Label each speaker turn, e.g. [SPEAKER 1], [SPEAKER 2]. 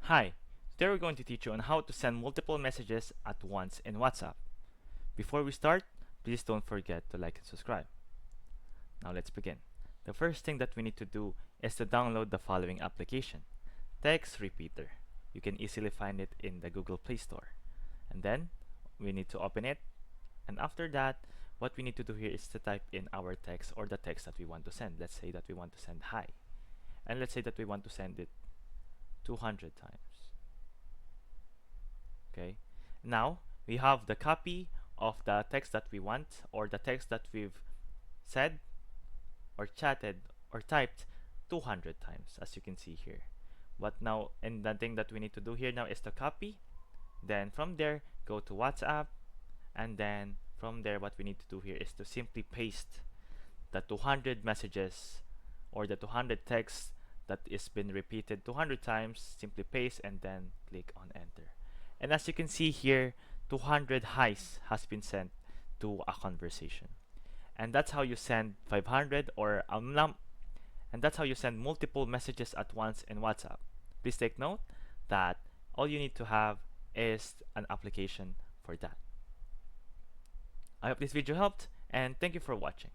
[SPEAKER 1] Hi, today we're going to teach you on how to send multiple messages at once in WhatsApp. Before we start, please don't forget to like and subscribe. Now let's begin. The first thing that we need to do is to download the following application, Text Repeater. You can easily find it in the Google Play Store. And then we need to open it. And after that, what we need to do here is to type in our text or the text that we want to send. Let's say that we want to send hi. And let's say that we want to send it 200 times. Okay, now we have the copy of the text that we want, or the text that we've said or chatted or typed 200 times, as you can see here. But now, and the thing that we need to do here now is to copy, then from there go to WhatsApp, and then from there what we need to do here is to simply paste the 200 messages or the 200 texts that is been repeated 200 times. Simply paste and then click on enter. And as you can see here, 200 highs has been sent to a conversation. And that's how you send 500 or and that's how you send multiple messages at once in WhatsApp. Please take note that all you need to have is an application for that. I hope this video helped, and thank you for watching.